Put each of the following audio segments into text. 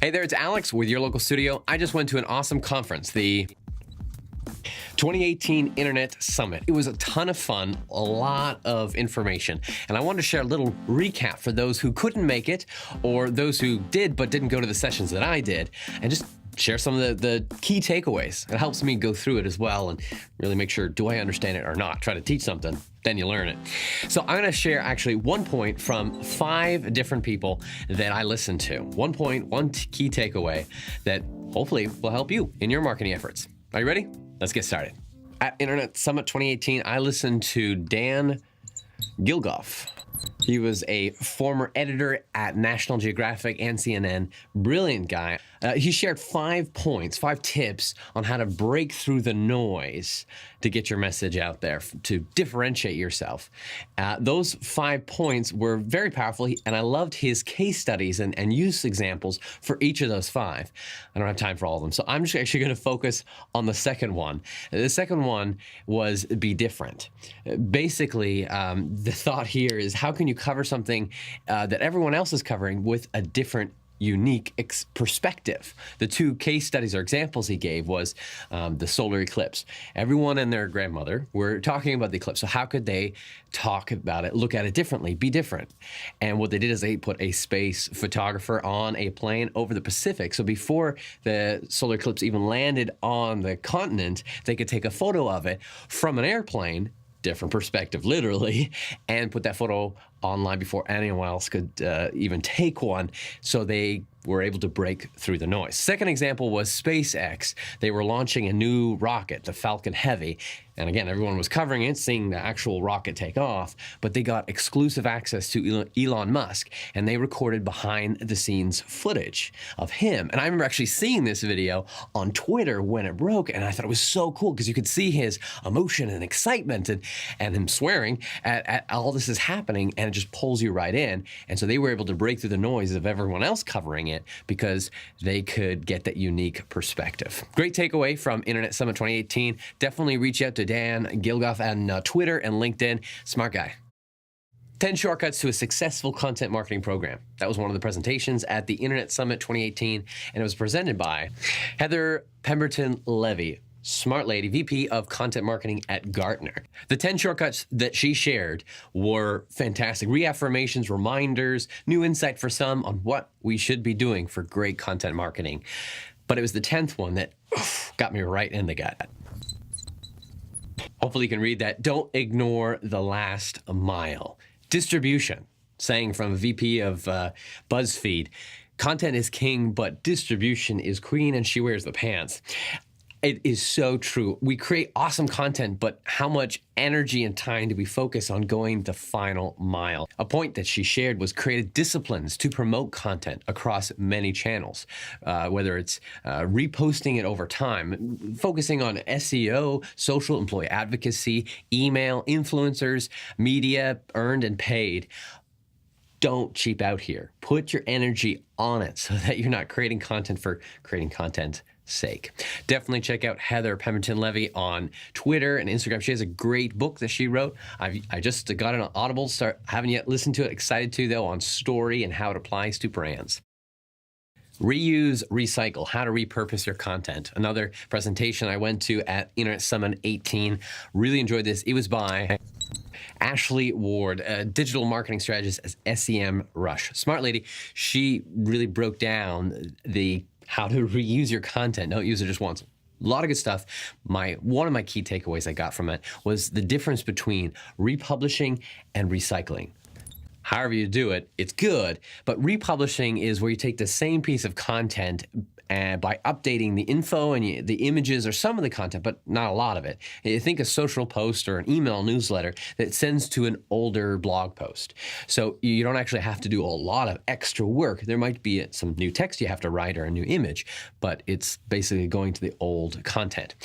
Hey there, it's Alex with your local studio. I just went to an awesome conference, the 2018 Internet Summit. It was a ton of fun, a lot of information, and I wanted to share a little recap for those who couldn't make it or those who did but didn't go to the sessions that I did, and just share some of the key takeaways. It helps me go through it as well and really make sure, do I understand it or not? Try to teach something, then you learn it. So I'm gonna share actually 1 point from 5 different people that I listened to. 1 point, one key takeaway that hopefully will help you in your marketing efforts. Are you ready? Let's get started. At Internet Summit 2018, I listened to Dan Gilgoff. He was a former editor at National Geographic and CNN, brilliant guy. He shared 5 points, 5 tips on how to break through the noise to get your message out there, to differentiate yourself. Those 5 points were very powerful, and I loved his case studies and use examples for each of those 5. I don't have time for all of them, so I'm just actually going to focus on the second one. The second one was be different. Basically, the thought here is how can you cover something that everyone else is covering with a different unique perspective. The 2 case studies or examples he gave was the solar eclipse. Everyone and their grandmother were talking about the eclipse. So how could they talk about it, look at it differently, be different? And what they did is they put a space photographer on a plane over the Pacific. So before the solar eclipse even landed on the continent, they could take a photo of it from an airplane, different perspective, literally, and put that photo online before anyone else could even take one. So they were able to break through the noise. Second example was SpaceX. They were launching a new rocket, the Falcon Heavy. And again, everyone was covering it, seeing the actual rocket take off, but they got exclusive access to Elon Musk, and they recorded behind the scenes footage of him. And I remember actually seeing this video on Twitter when it broke, and I thought it was so cool because you could see his emotion and excitement and him swearing at all this is happening, and it just pulls you right in. And so they were able to break through the noise of everyone else covering it because they could get that unique perspective. Great takeaway from Internet Summit 2018. Definitely reach out to Dan Gilgoff on Twitter and LinkedIn. Smart guy. 10 shortcuts to a successful content marketing program. That was one of the presentations at the Internet Summit 2018, and it was presented by Heather Pemberton Levy, smart lady, VP of Content Marketing at Gartner. The 10 shortcuts that she shared were fantastic. Re-affirmations, reminders, new insight for some on what we should be doing for great content marketing. But it was the 10th one that got me right in the gut. Hopefully you can read that. Don't ignore the last mile. Distribution, saying from a VP of BuzzFeed, content is king, but distribution is queen, and she wears the pants. It is so true. We create awesome content, but how much energy and time do we focus on going the final mile? A point that she shared was created disciplines to promote content across many channels, whether it's reposting it over time, focusing on SEO, social employee advocacy, email, influencers, media, earned and paid. Don't cheap out here. Put your energy on it so that you're not creating content for creating content's sake. Definitely check out Heather Pemberton Levy on Twitter and Instagram. She has a great book that she wrote. I just got it on Audible. Haven't yet listened to it. Excited to, though, on story and how it applies to brands. Reuse, recycle, how to repurpose your content. Another presentation I went to at Internet Summit 18. Really enjoyed this. It was by Ashley Ward, a digital marketing strategist at SEM Rush. Smart lady. She really broke down the how to reuse your content. Don't use it just once. A lot of good stuff. One of my key takeaways I got from it was the difference between republishing and recycling. However you do it, it's good, but republishing is where you take the same piece of content by updating the info and the images or some of the content, but not a lot of it. You think a social post or an email newsletter that sends to an older blog post. So you don't actually have to do a lot of extra work. There might be some new text you have to write or a new image, but it's basically going to the old content.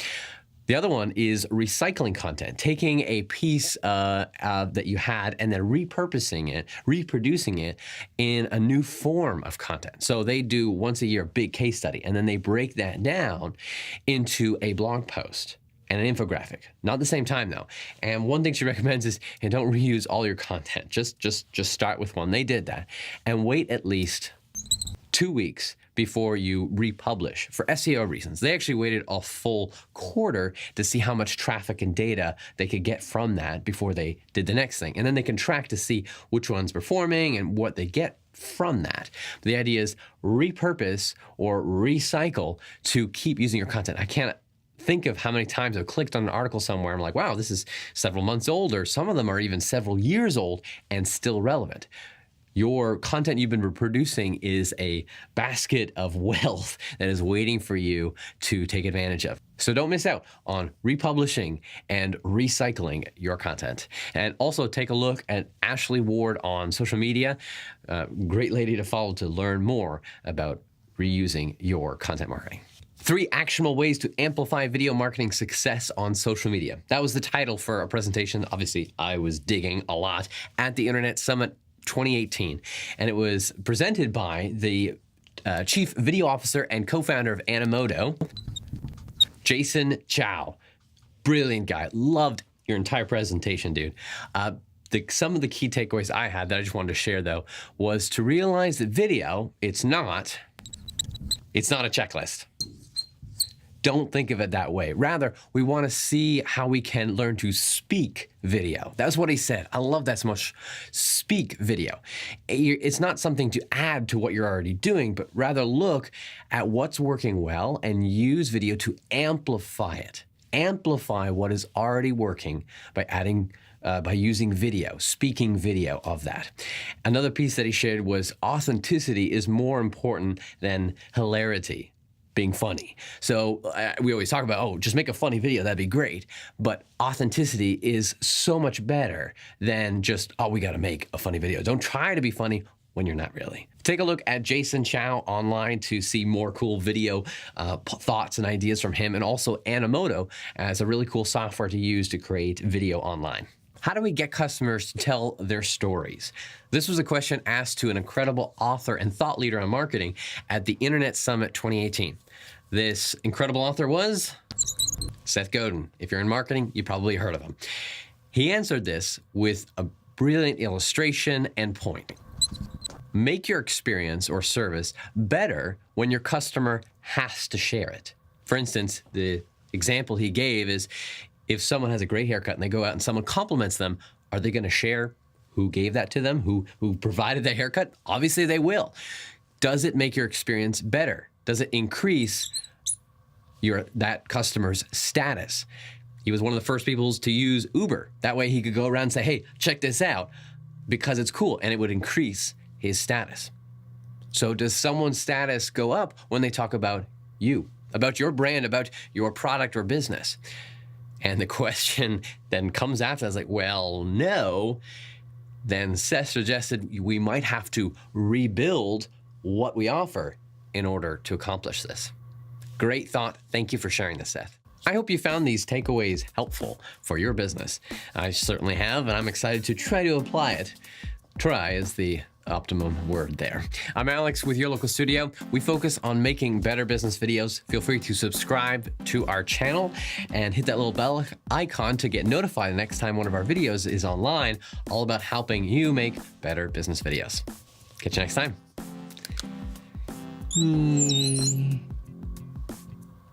The other one is recycling content, taking a piece that you had and then repurposing it, reproducing it in a new form of content. So they do once a year a big case study, and then they break that down into a blog post and an infographic. Not at the same time though. And one thing she recommends is, hey, don't reuse all your content. Just start with one. They did that, and wait at least 2 weeks before you republish for SEO reasons. They actually waited a full quarter to see how much traffic and data they could get from that before they did the next thing. And then they can track to see which one's performing and what they get from that. The idea is repurpose or recycle to keep using your content. I can't think of how many times I've clicked on an article somewhere. I'm like, wow, this is several months old, or some of them are even several years old and still relevant. Your content you've been producing is a basket of wealth that is waiting for you to take advantage of. So don't miss out on republishing and recycling your content. And also take a look at Ashley Ward on social media. Great lady to follow to learn more about reusing your content marketing. 3 actionable ways to amplify video marketing success on social media. That was the title for a presentation. Obviously, I was digging a lot at the Internet Summit 2018, and it was presented by the Chief Video Officer and co-founder of Animoto, Jason Chow. Brilliant guy. Loved your entire presentation, dude. Some of the key takeaways I had that I just wanted to share, though, was to realize that video, it's not a checklist. Don't think of it that way. Rather, we want to see how we can learn to speak video. That's what he said. I love that so much. Speak video. It's not something to add to what you're already doing, but rather look at what's working well and use video to amplify it. Amplify what is already working by using video, speaking video of that. Another piece that he shared was authenticity is more important than hilarity, being funny. So we always talk about, oh, just make a funny video, that'd be great. But authenticity is so much better than just, oh, we gotta make a funny video. Don't try to be funny when you're not really. Take a look at Jason Chow online to see more cool video thoughts and ideas from him, and also Animoto as a really cool software to use to create video online. How do we get customers to tell their stories? This was a question asked to an incredible author and thought leader on marketing at the Internet Summit 2018. This incredible author was Seth Godin. If you're in marketing, you probably heard of him. He answered this with a brilliant illustration and point. Make your experience or service better when your customer has to share it. For instance, the example he gave is, if someone has a great haircut and they go out and someone compliments them, are they going to share who gave that to them, who provided the haircut? Obviously they will. Does it make your experience better? Does it increase that customer's status? He was one of the first people to use Uber. That way he could go around and say, hey, check this out, because it's cool, and it would increase his status. So does someone's status go up when they talk about you, about your brand, about your product or business? And the question then comes after, I was like, well, no. Then Seth suggested we might have to rebuild what we offer in order to accomplish this. Great thought. Thank you for sharing this, Seth. I hope you found these takeaways helpful for your business. I certainly have, and I'm excited to try to apply it. Try is the optimum word there. I'm Alex with Your Local Studio. We focus on making better business videos. Feel free to subscribe to our channel and hit that little bell icon to get notified the next time one of our videos is online, all about helping you make better business videos. Catch you next time.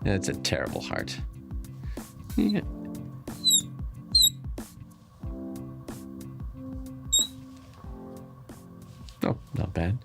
That's a terrible heart. Yeah. Oh, not bad.